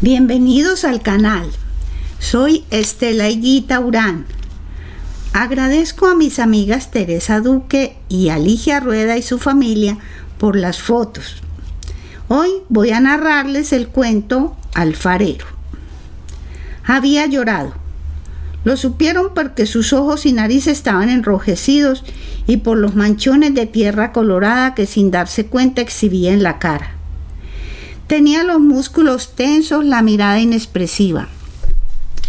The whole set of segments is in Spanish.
Bienvenidos al canal. Soy Estela Higuita Urán. Agradezco a mis amigas Teresa Duque y Alicia Rueda y su familia por las fotos. Hoy voy a narrarles el cuento Alfarero. Había llorado. Lo supieron porque sus ojos y nariz estaban enrojecidos y por los manchones de tierra colorada que sin darse cuenta exhibía en la cara. Tenía los músculos tensos, la mirada inexpresiva.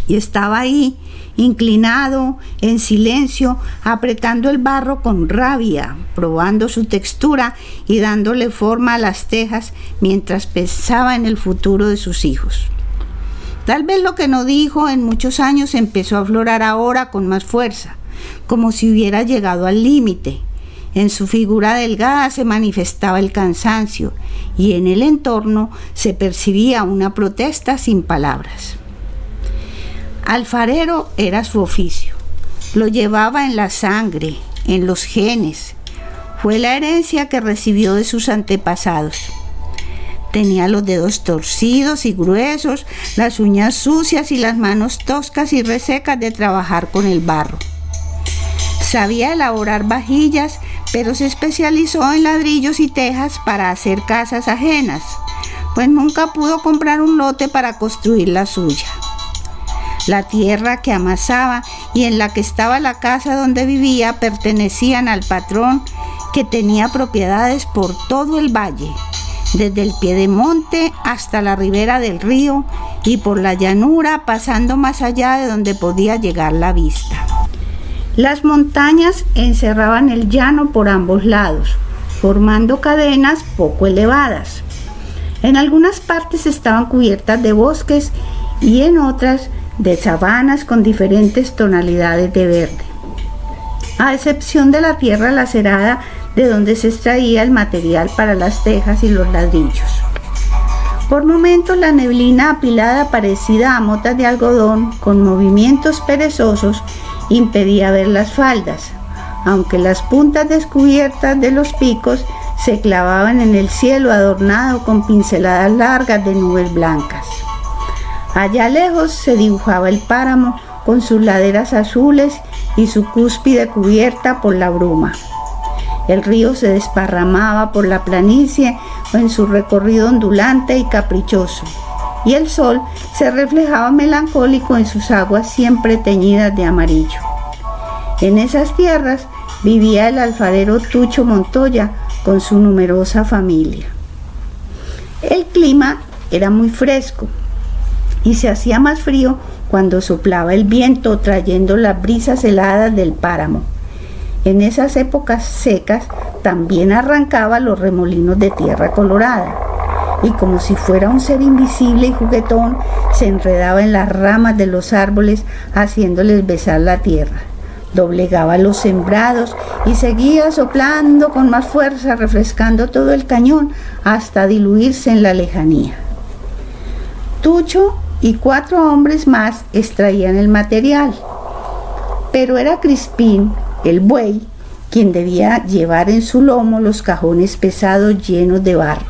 Y estaba ahí, inclinado, en silencio, apretando el barro con rabia, probando su textura y dándole forma a las tejas mientras pensaba en el futuro de sus hijos. Tal vez lo que no dijo en muchos años empezó a aflorar ahora con más fuerza, como si hubiera llegado al límite. En su figura delgada se manifestaba el cansancio y en el entorno se percibía una protesta sin palabras. Alfarero era su oficio. Lo llevaba en la sangre, en los genes. Fue la herencia que recibió de sus antepasados. Tenía los dedos torcidos y gruesos, las uñas sucias y las manos toscas y resecas de trabajar con el barro. Sabía elaborar vajillas, pero se especializó en ladrillos y tejas para hacer casas ajenas, pues nunca pudo comprar un lote para construir la suya. La tierra que amasaba y en la que estaba la casa donde vivía pertenecían al patrón, que tenía propiedades por todo el valle, desde el piedemonte hasta la ribera del río y por la llanura, pasando más allá de donde podía llegar la vista. Las montañas encerraban el llano por ambos lados, formando cadenas poco elevadas. En algunas partes estaban cubiertas de bosques y en otras de sabanas con diferentes tonalidades de verde, a excepción de la tierra lacerada de donde se extraía el material para las tejas y los ladrillos. Por momentos la neblina apilada, parecida a motas de algodón con movimientos perezosos, impedía ver las faldas, aunque las puntas descubiertas de los picos se clavaban en el cielo adornado con pinceladas largas de nubes blancas. Allá lejos se dibujaba el páramo con sus laderas azules y su cúspide cubierta por la bruma. El río se desparramaba por la planicie en su recorrido ondulante y caprichoso, y el sol se reflejaba melancólico en sus aguas siempre teñidas de amarillo. En esas tierras vivía el alfarero Tucho Montoya con su numerosa familia. El clima era muy fresco y se hacía más frío cuando soplaba el viento trayendo las brisas heladas del páramo. En esas épocas secas también arrancaba los remolinos de tierra colorada y como si fuera un ser invisible y juguetón se enredaba en las ramas de los árboles haciéndoles besar la tierra. Doblegaba los sembrados y seguía soplando con más fuerza, refrescando todo el cañón hasta diluirse en la lejanía. Tucho y 4 hombres más extraían el material, pero era Crispín, el buey, quien debía llevar en su lomo los cajones pesados llenos de barro.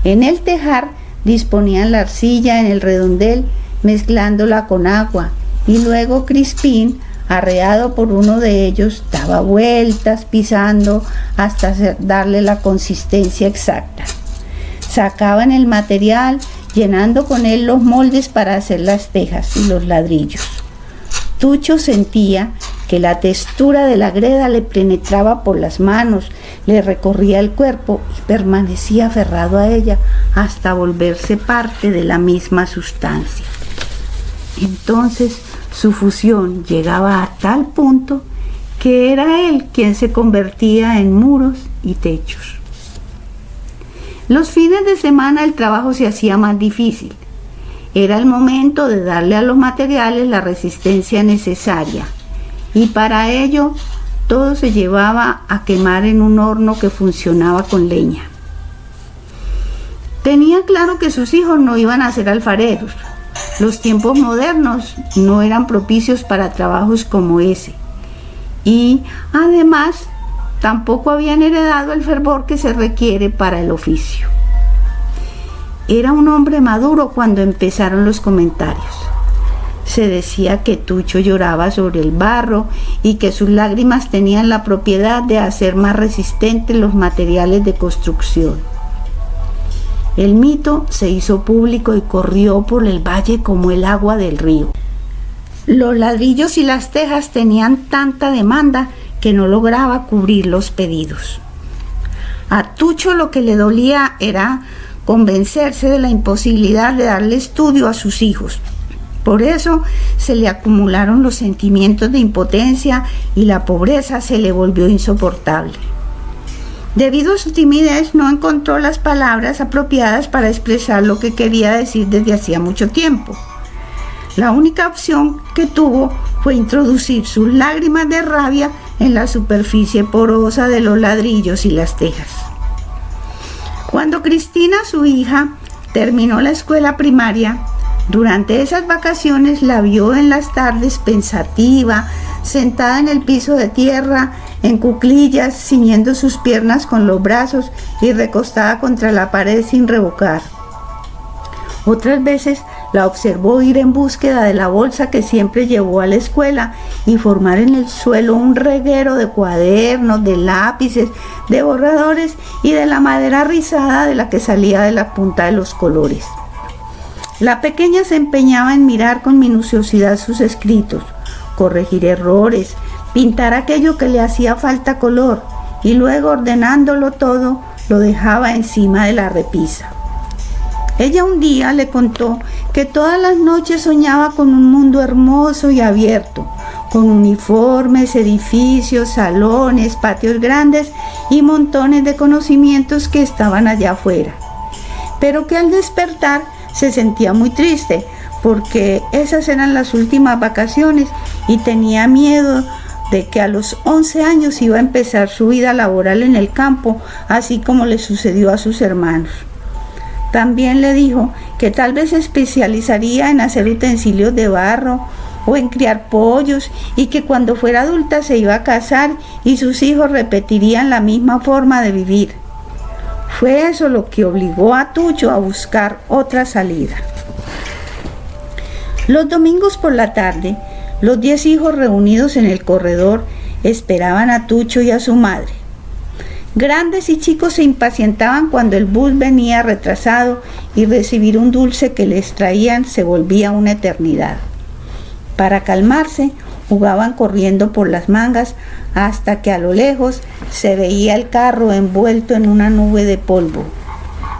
En el tejar disponían la arcilla en el redondel, mezclándola con agua, y luego Crispín, arreado por uno de ellos, daba vueltas pisando hasta darle la consistencia exacta. Sacaban el material, llenando con él los moldes para hacer las tejas y los ladrillos. Tucho sentía que la textura de la greda le penetraba por las manos, le recorría el cuerpo y permanecía aferrado a ella hasta volverse parte de la misma sustancia. Entonces su fusión llegaba a tal punto que era él quien se convertía en muros y techos. Los fines de semana el trabajo se hacía más difícil. Era el momento de darle a los materiales la resistencia necesaria, y para ello todo se llevaba a quemar en un horno que funcionaba con leña. Tenía claro que sus hijos no iban a ser alfareros. Los tiempos modernos no eran propicios para trabajos como ese, y además tampoco habían heredado el fervor que se requiere para el oficio. era un hombre maduro cuando empezaron los comentarios. Se decía que Tucho lloraba sobre el barro y que sus lágrimas tenían la propiedad de hacer más resistentes los materiales de construcción. El mito se hizo público y corrió por el valle como el agua del río. Los ladrillos y las tejas tenían tanta demanda que no lograba cubrir los pedidos. A Tucho lo que le dolía era convencerse de la imposibilidad de darle estudio a sus hijos. Por eso se le acumularon los sentimientos de impotencia y la pobreza se le volvió insoportable. Debido a su timidez, no encontró las palabras apropiadas para expresar lo que quería decir desde hacía mucho tiempo. La única opción que tuvo fue introducir sus lágrimas de rabia en la superficie porosa de los ladrillos y las tejas. Cuando Cristina, su hija, terminó la escuela primaria, durante esas vacaciones la vio en las tardes pensativa, sentada en el piso de tierra, en cuclillas, ciñendo sus piernas con los brazos y recostada contra la pared sin revocar. Otras veces la observó ir en búsqueda de la bolsa que siempre llevó a la escuela y formar en el suelo un reguero de cuadernos, de lápices, de borradores y de la madera rizada de la que salía de la punta de los colores. La pequeña se empeñaba en mirar con minuciosidad sus escritos, corregir errores, pintar aquello que le hacía falta color y luego, ordenándolo todo, lo dejaba encima de la repisa. Ella un día le contó que todas las noches soñaba con un mundo hermoso y abierto, con uniformes, edificios, salones, patios grandes y montones de conocimientos que estaban allá afuera, pero que al despertar se sentía muy triste porque esas eran las últimas vacaciones y tenía miedo de que a los 11 años iba a empezar su vida laboral en el campo, así como le sucedió a sus hermanos. También le dijo que tal vez se especializaría en hacer utensilios de barro o en criar pollos y que cuando fuera adulta se iba a casar y sus hijos repetirían la misma forma de vivir. Fue eso lo que obligó a Tucho a buscar otra salida. Los domingos por la tarde, los 10 hijos reunidos en el corredor esperaban a Tucho y a su madre. Grandes y chicos se impacientaban cuando el bus venía retrasado y recibir un dulce que les traían se volvía una eternidad. Para calmarse, jugaban corriendo por las mangas hasta que a lo lejos se veía el carro envuelto en una nube de polvo.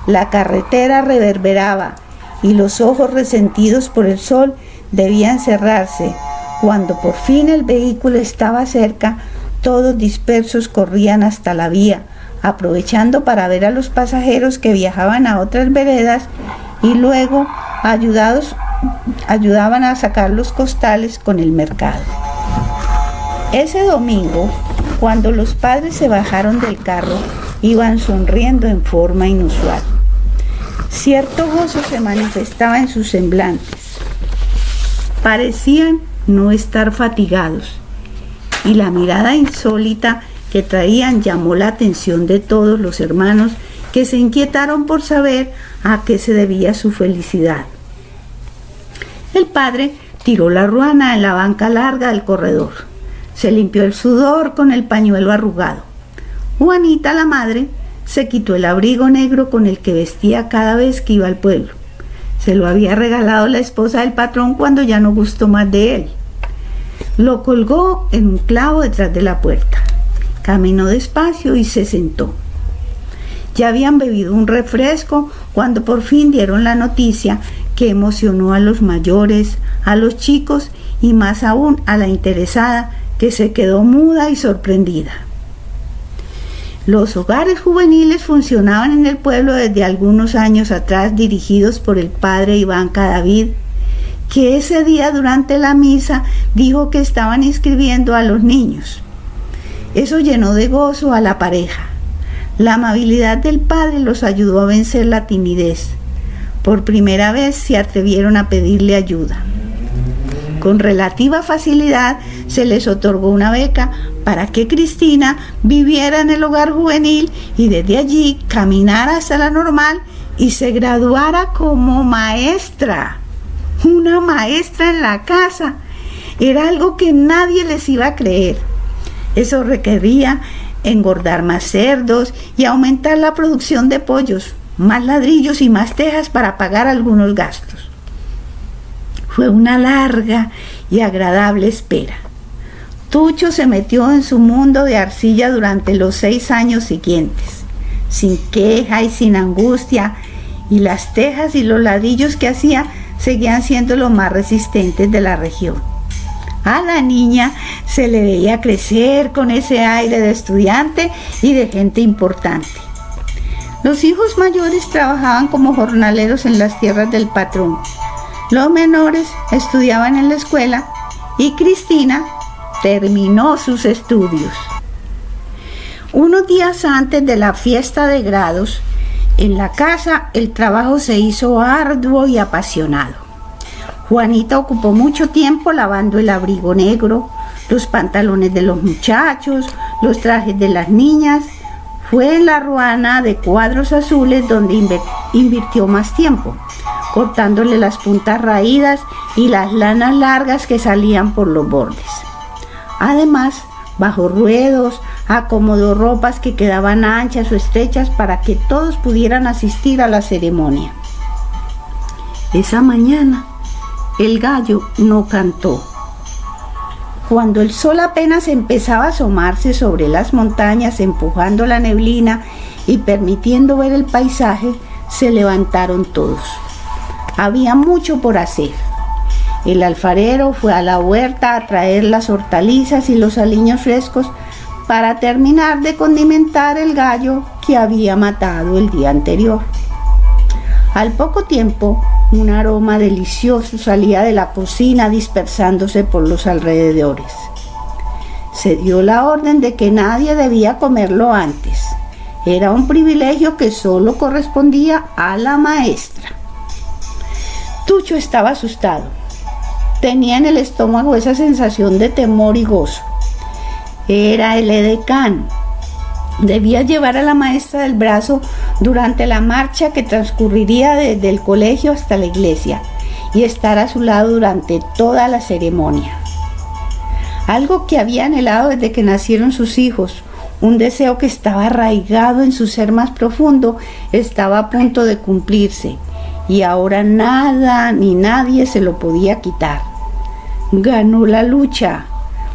La carretera reverberaba y los ojos resentidos por el sol debían cerrarse. Cuando por fin el vehículo estaba cerca, todos dispersos corrían hasta la vía, aprovechando para ver a los pasajeros que viajaban a otras veredas y luego ayudaban a sacar los costales con el mercado. Ese domingo, cuando los padres se bajaron del carro, iban sonriendo en forma inusual. Cierto gozo se manifestaba en sus semblantes. Parecían no estar fatigados, y la mirada insólita que traían llamó la atención de todos los hermanos, que se inquietaron por saber a qué se debía su felicidad. El padre tiró la ruana en la banca larga del corredor. Se limpió el sudor con el pañuelo arrugado. Juanita, la madre, se quitó el abrigo negro con el que vestía cada vez que iba al pueblo. Se lo había regalado la esposa del patrón cuando ya no gustó más de él. Lo colgó en un clavo detrás de la puerta. Caminó despacio y se sentó. Ya habían bebido un refresco cuando por fin dieron la noticia que emocionó a los mayores, a los chicos y más aún a la interesada, que se quedó muda y sorprendida. Los hogares juveniles funcionaban en el pueblo desde algunos años atrás, dirigidos por el padre Iván Cadavid, que ese día durante la misa dijo que estaban inscribiendo a los niños. Eso llenó de gozo a la pareja. La amabilidad del padre los ayudó a vencer la timidez. Por primera vez se atrevieron a pedirle ayuda. Con relativa facilidad se les otorgó una beca para que Cristina viviera en el hogar juvenil y desde allí caminara hasta la normal y se graduara como maestra. Una maestra en la casa. Era algo que nadie les iba a creer. Eso requería engordar más cerdos y aumentar la producción de pollos, más ladrillos y más tejas para pagar algunos gastos. Fue una larga y agradable espera. Tucho se metió en su mundo de arcilla durante los 6 años siguientes, sin queja y sin angustia, y las tejas y los ladrillos que hacía seguían siendo los más resistentes de la región. A la niña se le veía crecer con ese aire de estudiante y de gente importante. Los hijos mayores trabajaban como jornaleros en las tierras del patrón. Los menores estudiaban en la escuela y Cristina terminó sus estudios. Unos días antes de la fiesta de grados, en la casa el trabajo se hizo arduo y apasionado. Juanita ocupó mucho tiempo lavando el abrigo negro, los pantalones de los muchachos, los trajes de las niñas. Fue en la ruana de cuadros azules donde invirtió más tiempo, cortándole las puntas raídas y las lanas largas que salían por los bordes. Además, bajó ruedos, acomodó ropas que quedaban anchas o estrechas para que todos pudieran asistir a la ceremonia. Esa mañana, el gallo no cantó. Cuando el sol apenas empezaba a asomarse sobre las montañas, empujando la neblina y permitiendo ver el paisaje, se levantaron todos. Había mucho por hacer. El alfarero fue a la huerta a traer las hortalizas y los aliños frescos para terminar de condimentar el gallo que había matado el día anterior. Al poco tiempo, un aroma delicioso salía de la cocina dispersándose por los alrededores. Se dio la orden de que nadie debía comerlo antes. Era un privilegio que solo correspondía a la maestra. Tucho estaba asustado. Tenía en el estómago esa sensación de temor y gozo. Era el edecán. Debía llevar a la maestra del brazo durante la marcha que transcurriría desde el colegio hasta la iglesia y estar a su lado durante toda la ceremonia. Algo que había anhelado desde que nacieron sus hijos, un deseo que estaba arraigado en su ser más profundo, estaba a punto de cumplirse y ahora nada ni nadie se lo podía quitar. Ganó la lucha.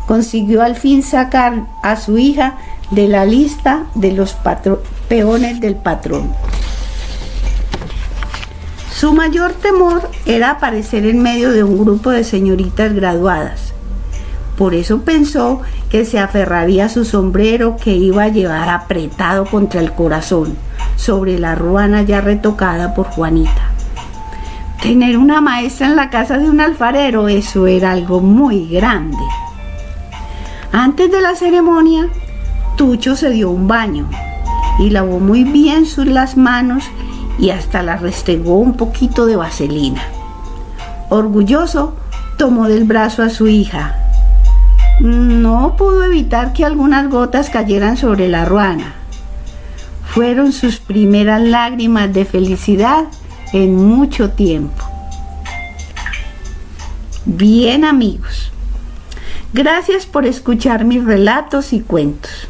Consiguió al fin sacar a su hija de la lista de los peones del patrón. Su mayor temor era aparecer en medio de un grupo de señoritas graduadas. Por eso pensó que se aferraría a su sombrero que iba a llevar apretado contra el corazón, sobre la ruana ya retocada por Juanita. Tener una maestra en la casa de un alfarero, eso era algo muy grande. Antes de la ceremonia, Tucho se dio un baño y lavó muy bien las manos y hasta las restregó un poquito de vaselina. Orgulloso, tomó del brazo a su hija. No pudo evitar que algunas gotas cayeran sobre la ruana. Fueron sus primeras lágrimas de felicidad en mucho tiempo. Bien, amigos. Gracias por escuchar mis relatos y cuentos.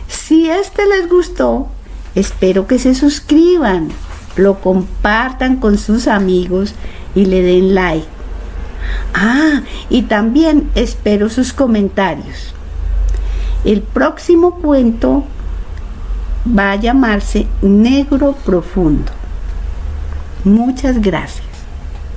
Si este les gustó, espero que se suscriban, lo compartan con sus amigos y le den like. Y también espero sus comentarios. El próximo cuento va a llamarse Negro Profundo. Muchas gracias.